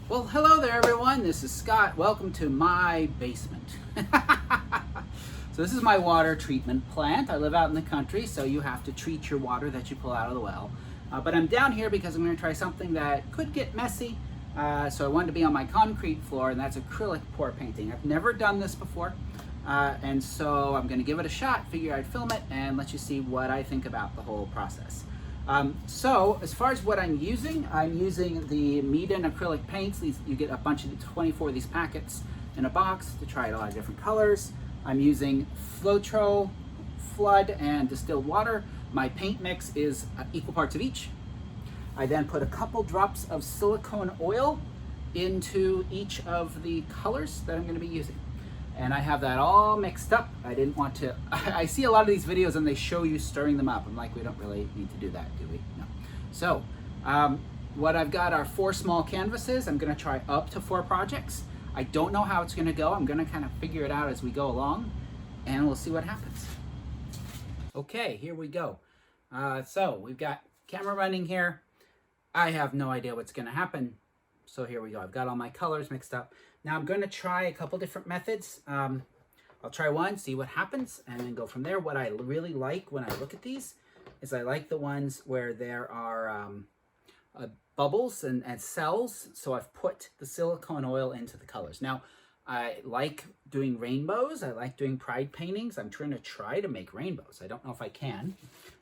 Well, hello there everyone, this is Scott. Welcome to my basement. So this is my water treatment plant. I live out in the country, so you have to treat your water that you pull out of the well. But I'm down here because I'm going to try something that could get messy. So I wanted to be on my concrete floor, and that's acrylic pour painting. I've never done this before, and so I'm going to give it a shot, figure I'd film it, and let you see what I think about the whole process. So as far as what I'm using the Medan acrylic paints. You get a bunch of 24 of these packets in a box to try a lot of different colors. I'm using Floetrol, Flood, and distilled water. My paint mix is equal parts of each. I then put a couple drops of silicone oil into each of the colors that I'm going to be using. And I have that all mixed up. I didn't want to, I see a lot of these videos and they show you stirring them up. I'm like, we don't really need to do that, do we? No. So, what I've got are 4 small canvases. I'm gonna try up to 4 projects. I don't know how it's gonna go. I'm gonna kind of figure it out as we go along, and we'll see what happens. Okay, here we go. So we've got camera running here. I have no idea what's gonna happen. So here we go. I've got all my colors mixed up. Now I'm going to try a couple different methods. I'll try one, see what happens, and then go from there. What I really like when I look at these is I like the ones where there are bubbles and cells. So I've put the silicone oil into the colors. Now, I like doing rainbows. I like doing pride paintings. I'm trying to make rainbows. I don't know if I can.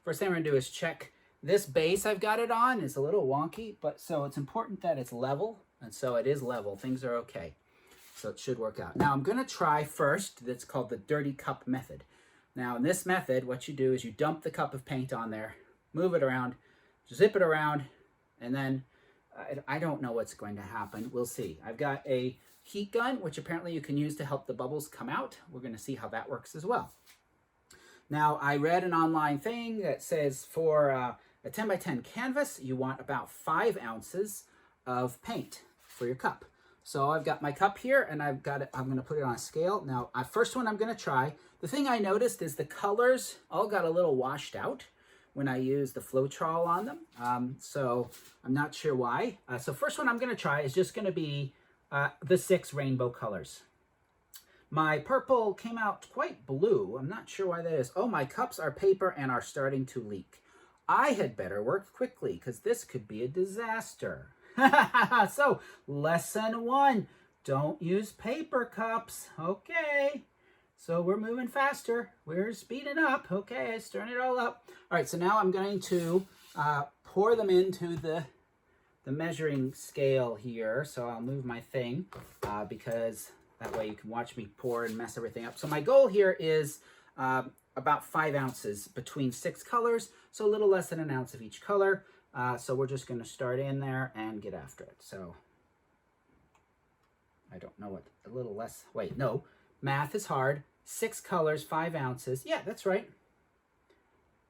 First thing I'm going to do is check this base I've got it on. Is a little wonky, but so it's important that it's level. And so it is level. Things are okay. So it should work out. Now I'm going to try first, that's called the dirty cup method. Now in this method, what you do is you dump the cup of paint on there, move it around, zip it around, and then I don't know what's going to happen. We'll see. I've got a heat gun, which apparently you can use to help the bubbles come out. We're going to see how that works as well. Now I read an online thing that says for a 10 by 10 canvas, you want about 5 ounces of paint for your cup. So I've got my cup here and I've got it, I'm going to put it on a scale. Now, first one I'm going to try. The thing I noticed is the colors all got a little washed out when I used the Floetrol on them. So I'm not sure why. So first one I'm going to try is just going to be the 6 rainbow colors. My purple came out quite blue. I'm not sure why that is. Oh, my cups are paper and are starting to leak. I had better work quickly because this could be a disaster. So, lesson 1, don't use paper cups. Okay, so we're moving faster. We're speeding up. Okay, stirring it all up. All right, so now I'm going to pour them into the measuring scale here. So I'll move my thing because that way you can watch me pour and mess everything up. So my goal here is about 5 ounces between 6 colors, so a little less than an ounce of each color. So we're just going to start in there and get after it. So I don't know what, a little less, wait, no, math is hard. 6 colors, 5 ounces. Yeah, that's right.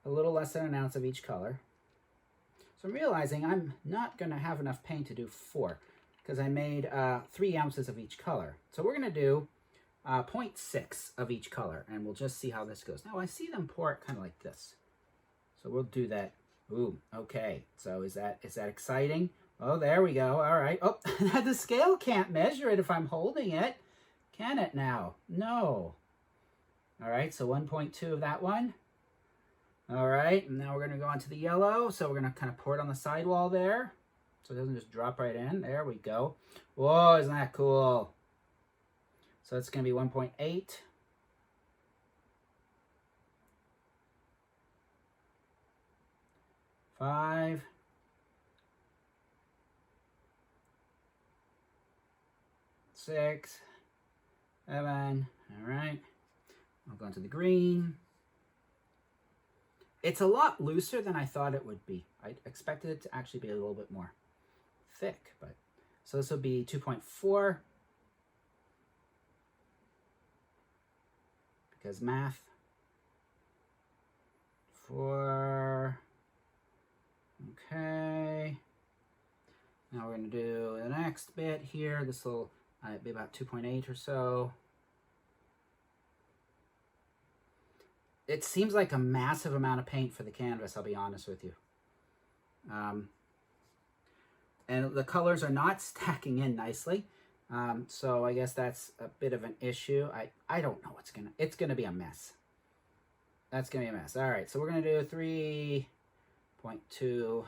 A little less than an ounce of each color. So I'm realizing I'm not going to have enough paint to do 4 because I made 3 ounces of each color. So we're going to do 0.6 of each color, and we'll just see how this goes. Now I see them pour it kind of like this. So we'll do that. Ooh, okay. So is that exciting? Oh, there we go. All right. Oh, the scale can't measure it if I'm holding it. Can it now? No. All right, so 1.2 of that one. All right, and now we're going to go on to the yellow. So we're going to kind of pour it on the sidewall there, so it doesn't just drop right in. There we go. Whoa, isn't that cool? So it's going to be 1.8. 5. 6. 7. All right. I'll go into the green. It's a lot looser than I thought it would be. I expected it to actually be a little bit more thick, but so this will be 2.4 because math. 4. Okay. Now we're going to do the next bit here. This will be about 2.8 or so. It seems like a massive amount of paint for the canvas, I'll be honest with you. and the colors are not stacking in nicely. So I guess that's a bit of an issue. I don't know it's gonna be a mess. That's gonna be a mess. All right, so we're gonna do 3.2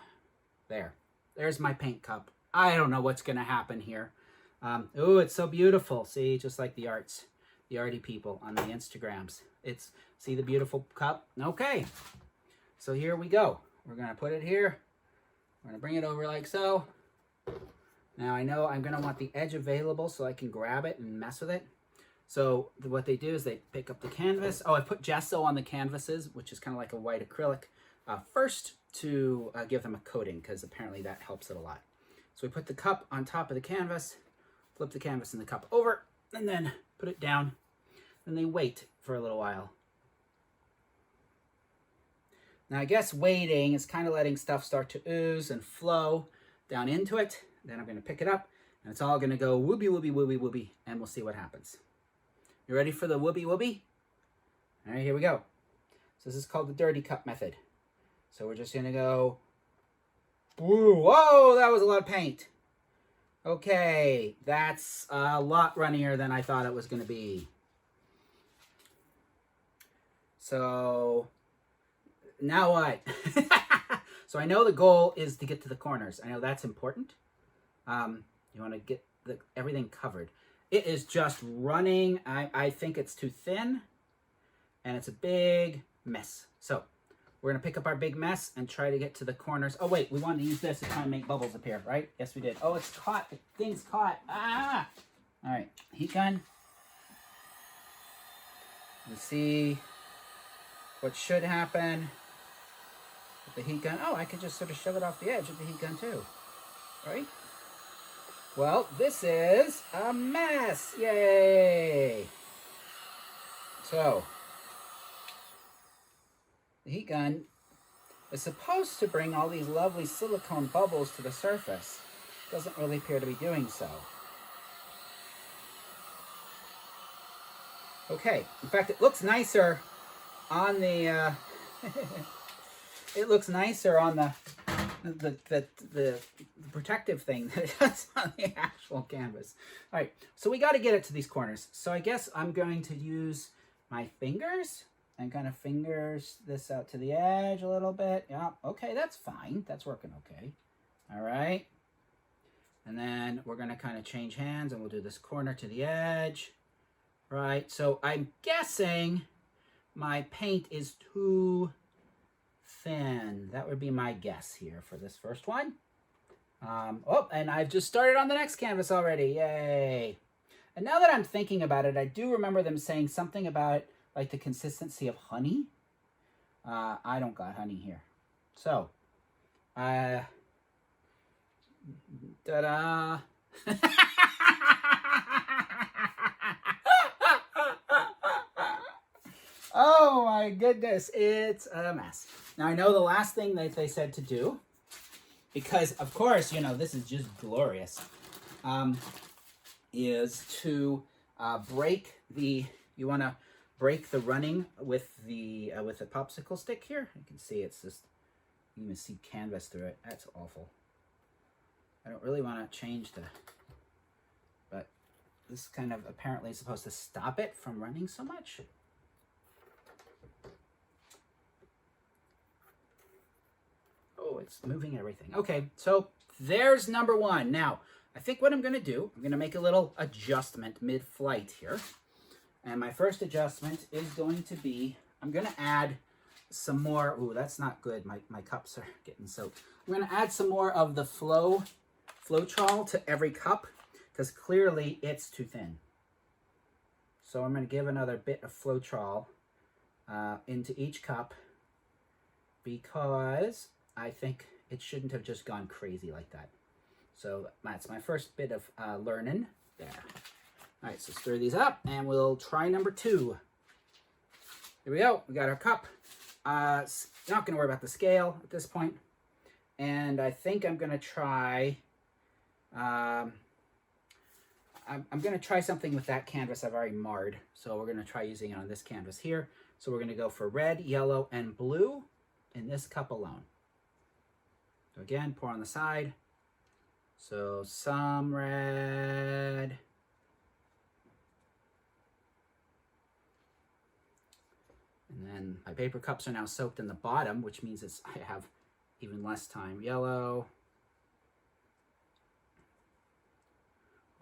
there. There's my paint cup. I don't know what's gonna happen here. Oh, it's so beautiful. See, just like the arty people on the Instagrams. See the beautiful cup? Okay, so here we go. We're gonna put it here. We're gonna bring it over like so. Now I know I'm gonna want the edge available so I can grab it and mess with it. So what they do is they pick up the canvas. Oh, I put gesso on the canvases, which is kind of like a white acrylic, first to give them a coating, because apparently that helps it a lot. So we put the cup on top of the canvas, flip the canvas and the cup over, and then put it down. Then they wait for a little while. Now I guess waiting is kind of letting stuff start to ooze and flow down into it. Then I'm going to pick it up, and it's all going to go whoopie, whoopie, whoopie, whoopie, and we'll see what happens. You ready for the whoopie, whoopie? All right, here we go. So this is called the dirty cup method. So we're just going to go, whoa, that was a lot of paint. Okay, that's a lot runnier than I thought it was going to be. So now what? So I know the goal is to get to the corners. I know that's important. You want to get everything covered. It is just running. I think it's too thin, and it's a big mess. So we're going to pick up our big mess and try to get to the corners. Oh, wait, we wanted to use this to try and make bubbles appear, right? Yes, we did. Oh, it's caught. The thing's caught. Ah! All right, heat gun. Let's see what should happen with the heat gun. Oh, I could just sort of shove it off the edge with the heat gun too, right? Well, this is a mess. Yay! So, the heat gun is supposed to bring all these lovely silicone bubbles to the surface. Doesn't really appear to be doing so. Okay, in fact, it looks nicer on the it looks nicer on the protective thing than it does on the actual canvas. All right, so we got to get it to these corners. So I guess I'm going to use my fingers and kind of fingers this out to the edge a little bit. Yeah, okay, that's fine. That's working okay. All right. And then we're going to kind of change hands, and we'll do this corner to the edge. Right, so I'm guessing my paint is too thin. That would be my guess here for this first one. Oh, and I've just started on the next canvas already. Yay. And now that I'm thinking about it, I do remember them saying something about like the consistency of honey. I don't got honey here. So, ta-da. Oh my goodness, it's a mess. Now I know the last thing that they said to do, because of course, you know, this is just glorious, is to break the, you want to break the running with the popsicle stick here. You can see it's just, you can even see canvas through it. That's awful. I don't really want to change but this kind of apparently is supposed to stop it from running so much. Oh, it's moving everything. Okay, so there's number one. Now, I think what I'm going to do, I'm going to make a little adjustment mid-flight here. And my first adjustment is going to be, I'm going to add some more, ooh, that's not good. My cups are getting soaked. I'm going to add some more of the Floetrol to every cup, because clearly it's too thin. So I'm going to give another bit of Floetrol into each cup, because I think it shouldn't have just gone crazy like that. So that's my first bit of learning there. All right, so stir these up, and we'll try number two. Here we go. We got our cup. Not going to worry about the scale at this point. And I think I'm going to try... I'm going to try something with that canvas I've already marred. So we're going to try using it on this canvas here. So we're going to go for red, yellow, and blue in this cup alone. So again, pour on the side. So some red. And then my paper cups are now soaked in the bottom, which means I have even less time. Yellow.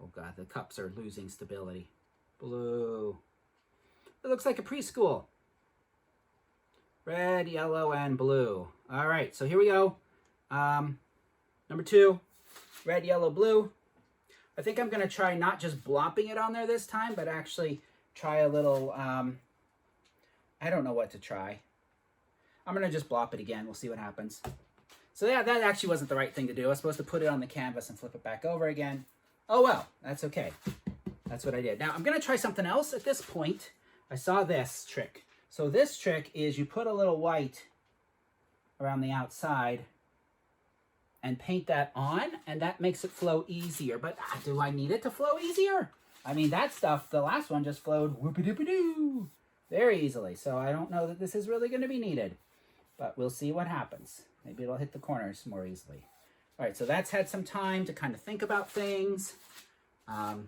Oh God, the cups are losing stability. Blue. It looks like a preschool. Red, yellow, and blue. All right, so here we go. Number 2, red, yellow, blue. I think I'm gonna try not just blopping it on there this time, but actually try a little, I don't know what to try. I'm gonna just blop it again. We'll see what happens. So yeah, that actually wasn't the right thing to do. I was supposed to put it on the canvas and flip it back over again. Oh well, that's okay. That's what I did. Now I'm gonna try something else at this point. I saw this trick. So this trick is you put a little white around the outside and paint that on, and that makes it flow easier. But do I need it to flow easier? I mean, that stuff, the last one just flowed whoopie-doopie-doo very easily. So I don't know that this is really going to be needed, but we'll see what happens. Maybe it'll hit the corners more easily. All right, so that's had some time to kind of think about things. So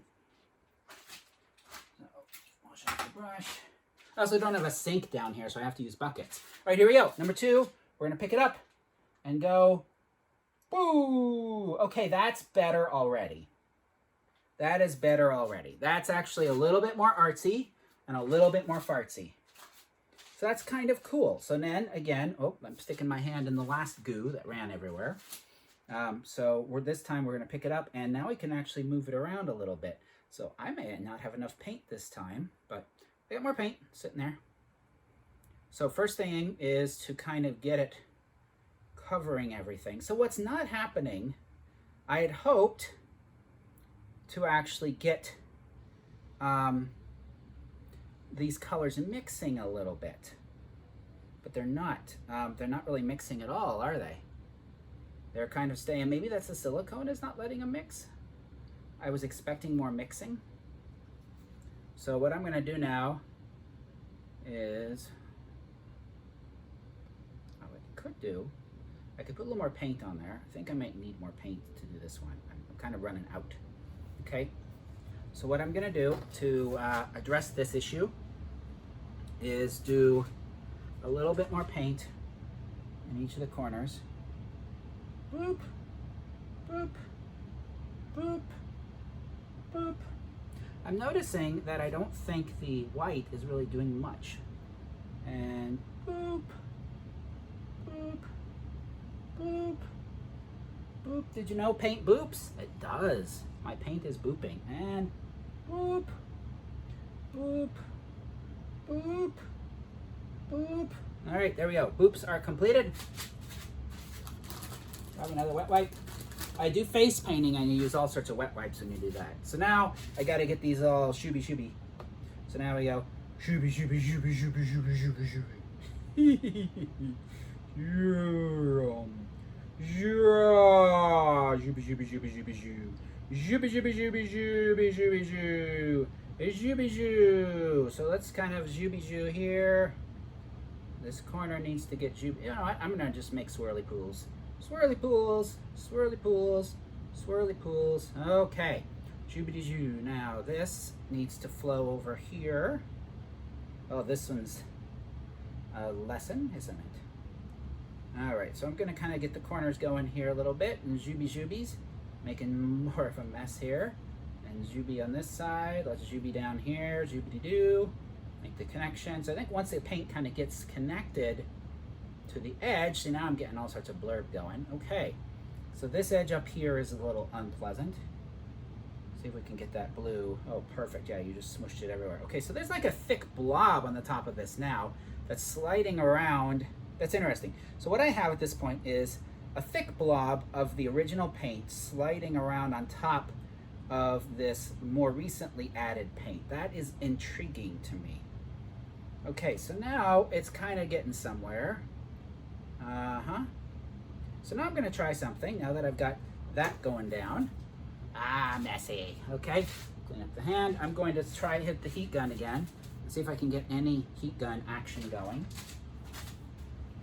wash off the brush. I also don't have a sink down here, so I have to use buckets. All right, here we go. Number 2, we're going to pick it up and go, boo! Okay, that's better already. That is better already. That's actually a little bit more artsy and a little bit more fartsy. So that's kind of cool. So then, again, oh, I'm sticking my hand in the last goo that ran everywhere. So this time we're going to pick it up, and now we can actually move it around a little bit. So I may not have enough paint this time, but I got more paint sitting there. So first thing is to kind of get it covering everything. So what's not happening, I had hoped to actually get these colors mixing a little bit, but they're not. They're not really mixing at all, are they? They're kind of staying. Maybe that's the silicone is not letting them mix. I was expecting more mixing. So what I'm going to do now is, I could put a little more paint on there. I think I might need more paint to do this one. I'm kind of running out. Okay. So what I'm going to do to address this issue is do a little bit more paint in each of the corners. Boop, boop, boop, boop. I'm noticing that I don't think the white is really doing much. And boop, boop, boop, boop. Did you know paint boops? It does. My paint is booping. And boop, boop, boop, boop. All right, there we go. Boops are completed. Grab another wet wipe. I do face painting and you use all sorts of wet wipes when you do that. So now I got to get these all shooby shooby. So now we go shooby shooby shooby shooby shooby shooby shooby. Shooby shooby shooby shooby shoo. Shooby shooby shooby shooby shooby shoo. Shooby shoo. So let's kind of shooby shoo here. This corner needs to get shooby. You know what? I'm gonna just make swirly pools. Swirly pools, swirly pools, swirly pools. Okay, shooby-doo. Now this needs to flow over here. Oh, this one's a lesson, isn't it? All right, so I'm gonna kind of get the corners going here a little bit and zoobies, making more of a mess here. And zooby on this side, let's zooby down here, zoobity-doo. Make the connections. I think once the paint kind of gets connected to the edge, see now I'm getting all sorts of blurb going. Okay, so this edge up here is a little unpleasant. See if we can get that blue. Oh, perfect. Yeah, you just smushed it everywhere. Okay, so there's like a thick blob on the top of this now that's sliding around. That's interesting. So what I have at this point is a thick blob of the original paint sliding around on top of this more recently added paint. That is intriguing to me. Okay, so now it's kind of getting somewhere. So now I'm going to try something now that I've got that going down. Messy. Okay, clean up the hand. I'm going to try to hit the heat gun again and see if I can get any heat gun action going.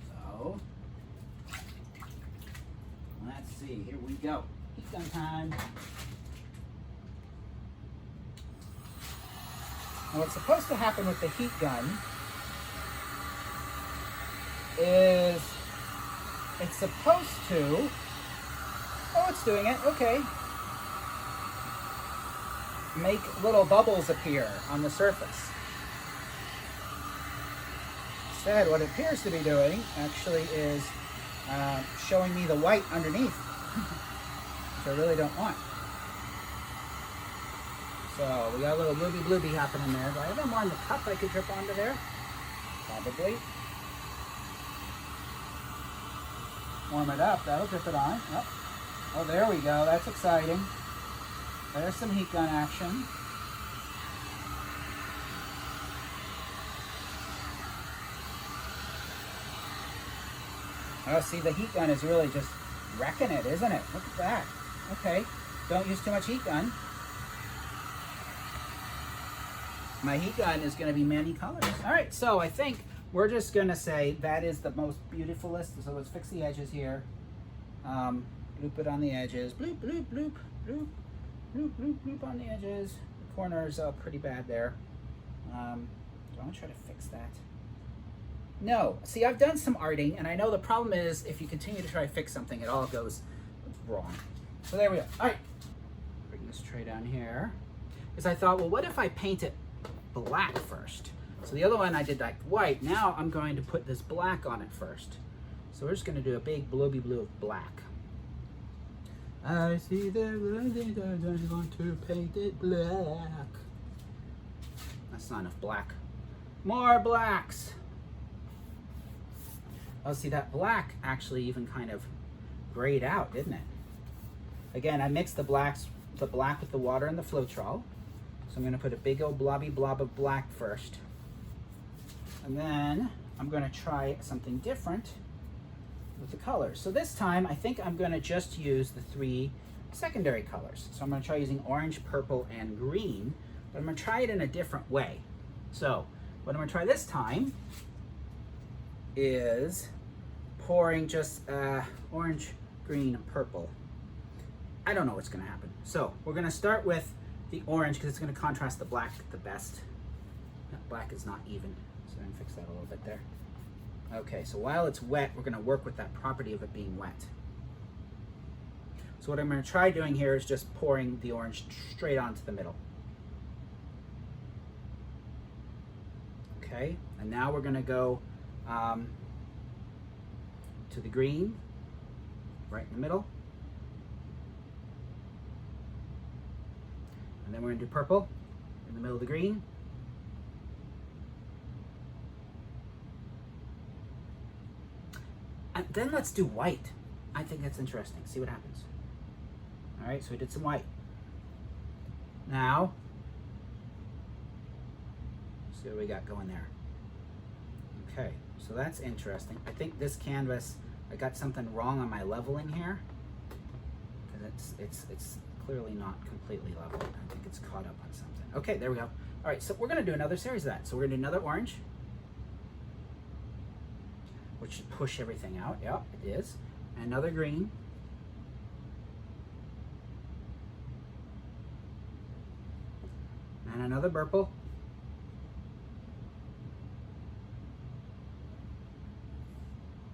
So, let's see. Here we go. Heat gun time. Now what's supposed to happen with the heat gun is it's supposed to, oh, it's doing it, okay, make little bubbles appear on the surface. Instead, what it appears to be doing actually is showing me the white underneath, which I really don't want. So we got a little blooby happening there. Do I have more in the cup I could drip onto there? Probably. Warm it up, that'll drip it on. Oh, oh, there we go, that's exciting. There's some heat gun action. Oh, see, the heat gun is really just wrecking it, isn't it? Look at that. Okay, don't use too much heat gun. My heat gun is going to be many colors. All right, so I think we're just going to say that is the most beautifulest. So let's fix the edges here. Bloop it on the edges. Bloop, bloop, bloop, bloop, bloop, bloop, bloop on the edges. The corners are pretty bad there. Do I want to try to fix that? No. See, I've done some arting, and I know the problem is if you continue to try to fix something, it all goes wrong. So there we go. All right. Bring this tray down here. Because I thought, well, what if I paint it black first? So the other one I did like white. Now I'm going to put this black on it first. So we're just going to do a big blooby blue of black. I see the light, I want to paint it black. That's not enough black. More blacks. Oh, see, that black actually even kind of grayed out, didn't it? Again, I mixed the black with the water and the Floetrol. So I'm going to put a big old blobby blob of black first. And then I'm going to try something different with the colors. So this time, I think I'm going to just use the 3 secondary colors. So I'm going to try using orange, purple, and green, but I'm going to try it in a different way. So what I'm going to try this time is pouring just orange, green, and purple. I don't know what's going to happen. So we're going to start with the orange because it's going to contrast the black the best. That black is not even, so I'm going to fix that a little bit there. Okay, so while it's wet, we're going to work with that property of it being wet. So what I'm going to try doing here is just pouring the orange straight onto the middle. Okay, and now we're going to go to the green, right in the middle. And then we're going to do purple in the middle of the green. And then let's do white. I think that's interesting. See what happens. All right, so we did some white. Now, see what we got going there. Okay, so that's interesting. I think this canvas, I got something wrong on my leveling here. Because it's clearly not completely level. I think it's caught up on something. Okay, there we go. All right, so we're going to do another series of that. So we're going to do another orange, which should push everything out. Yep, it is. And another green. And another purple.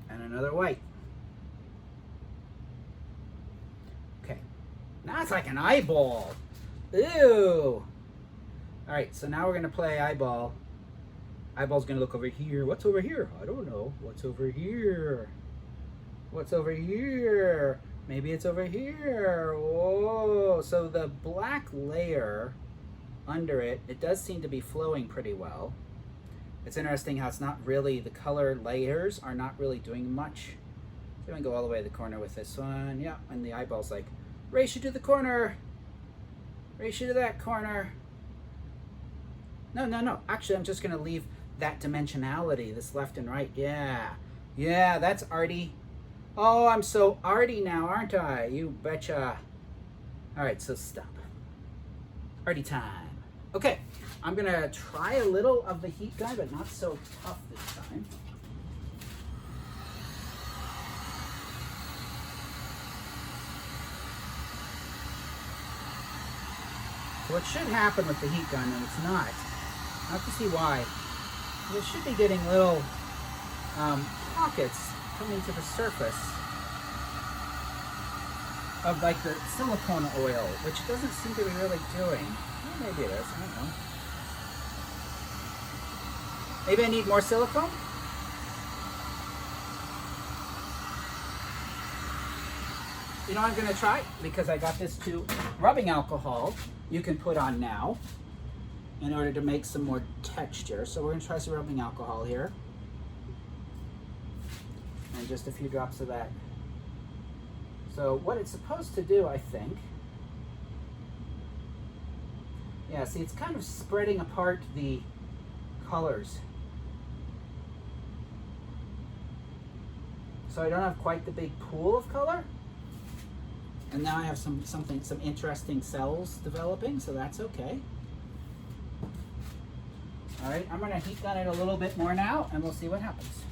And another white. Okay. Now it's like an eyeball. Ew. All right, so now we're going to play eyeball. Eyeball's going to look over here. What's over here? I don't know. What's over here? What's over here? Maybe it's over here. Whoa. So the black layer under it, it does seem to be flowing pretty well. It's interesting how it's not really, the color layers are not really doing much. So I'm going to go all the way to the corner with this one. Yeah, and the eyeball's like, race you to the corner. Race you to that corner. No, no, no. Actually, I'm just going to leave that dimensionality, this left and right. Yeah. Yeah, that's arty. Oh, I'm so arty now, aren't I? You betcha. All right, so stop. Arty time. Okay, I'm going to try a little of the heat gun, but not so tough this time. So what should happen with the heat gun, and it's not, I have to see why, it should be getting little pockets coming to the surface of like the silicone oil, which it doesn't seem to be really doing. Well, maybe it is, I don't know. Maybe I need more silicone? You know what I'm gonna try? Because I got this to rubbing alcohol you can put on now in order to make some more texture. So we're gonna try some rubbing alcohol here. And just a few drops of that. So what it's supposed to do, I think, yeah, see, it's kind of spreading apart the colors. So I don't have quite the big pool of color. And now I have some interesting cells developing, so that's okay. All right, I'm gonna heat gun it a little bit more now, and we'll see what happens.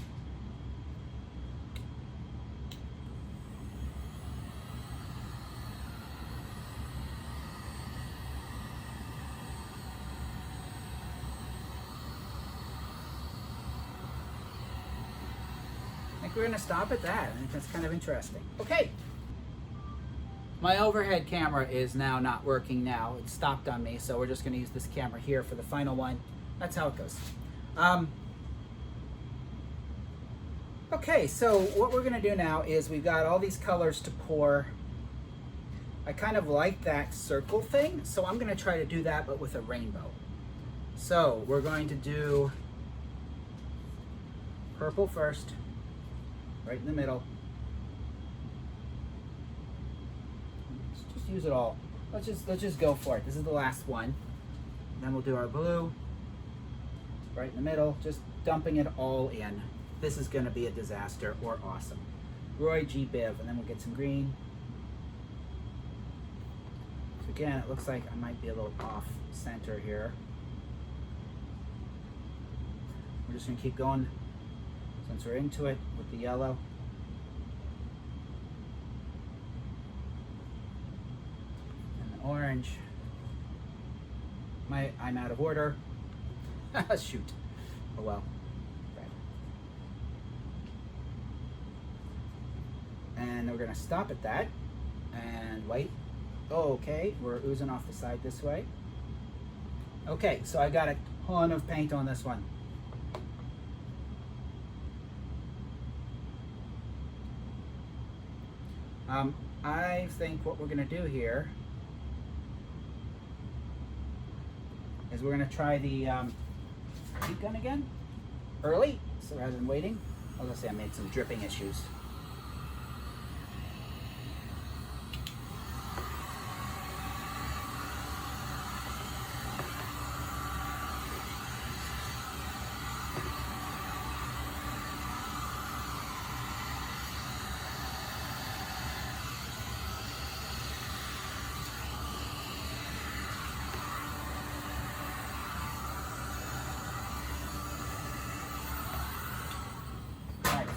I think we're gonna stop at that. I think that's kind of interesting. Okay. My overhead camera is now not working now. It stopped on me, so we're just gonna use this camera here for the final one. That's how it goes. Okay, so what we're gonna do now is we've got all these colors to pour. I kind of like that circle thing, so I'm gonna try to do that, but with a rainbow. So we're going to do purple first, right in the middle. Just use it all. Let's just go for it. This is the last one. Then we'll do our blue, right in the middle, just dumping it all in. This is gonna be a disaster or awesome. Roy G. Biv, and then we'll get some green. So again, it looks like I might be a little off center here. We're just gonna keep going since we're into it with the yellow. And the orange. I'm out of order. Shoot. Oh well. And we're gonna stop at that and wait. Oh, okay, we're oozing off the side this way. Okay, so I got a ton of paint on this one. I think what we're gonna do here is we're gonna try the heat gun again, early, so rather than waiting. I was gonna say I made some dripping issues.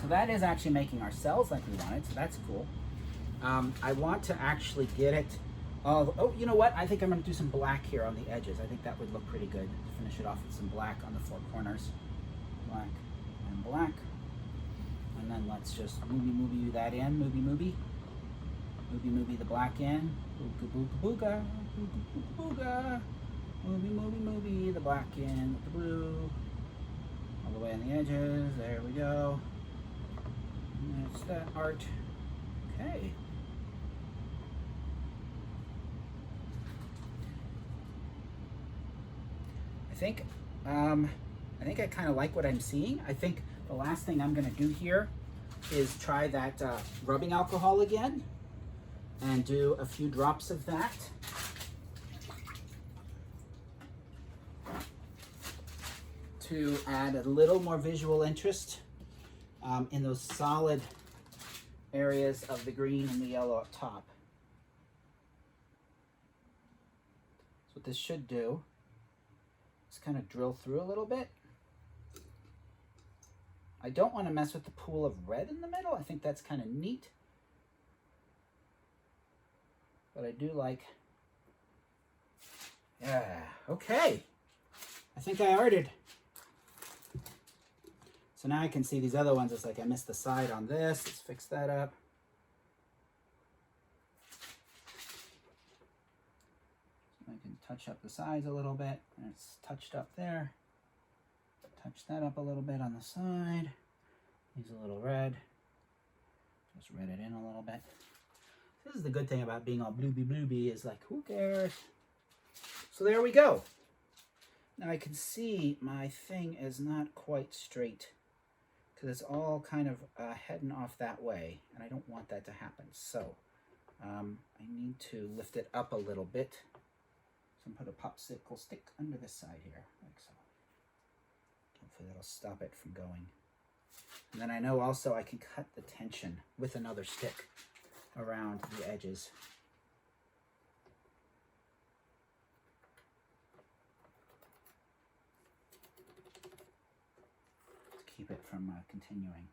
So that is actually making our cells like we wanted, so that's cool. I want to actually get it all, oh, you know what? I think I'm gonna do some black here on the edges. I think that would look pretty good. Finish it off with some black on the four corners. Black and black. And then let's just movie that in, movie the black in. Booga, booga, booga, booga, booga. Movie the black in with the blue. All the way on the edges, there we go. That's that art. Okay. I think I kind of like what I'm seeing. I think the last thing I'm going to do here is try that rubbing alcohol again and do a few drops of that. To add a little more visual interest in those solid areas of the green and the yellow up top. So what this should do is kind of drill through a little bit. I don't want to mess with the pool of red in the middle. I think that's kind of neat. But I do like Yeah, okay. I think I arted. So now I can see these other ones. It's like I missed the side on this. Let's fix that up. So I can touch up the sides a little bit. And it's touched up there. Touch that up a little bit on the side. Use a little red. Just red it in a little bit. This is the good thing about being all blooby is like, who cares? So there we go. Now I can see my thing is not quite straight because it's all kind of heading off that way, and I don't want that to happen. So I need to lift it up a little bit. So I'm put a popsicle stick under this side here, like so. Hopefully that'll stop it from going. And then I know also I can cut the tension with another stick around the edges. To keep it from continuing.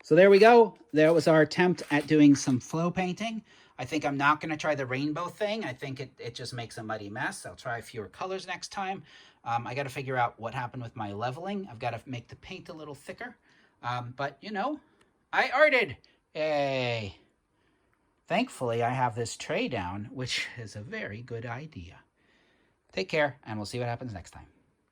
So there we go. There was our attempt at doing some flow painting. I think I'm not going to try the rainbow thing. I think it just makes a muddy mess. I'll try fewer colors next time. I got to figure out what happened with my leveling. I've got to make the paint a little thicker. But, you know, I arted. Yay. Thankfully, I have this tray down, which is a very good idea. Take care, and we'll see what happens next time.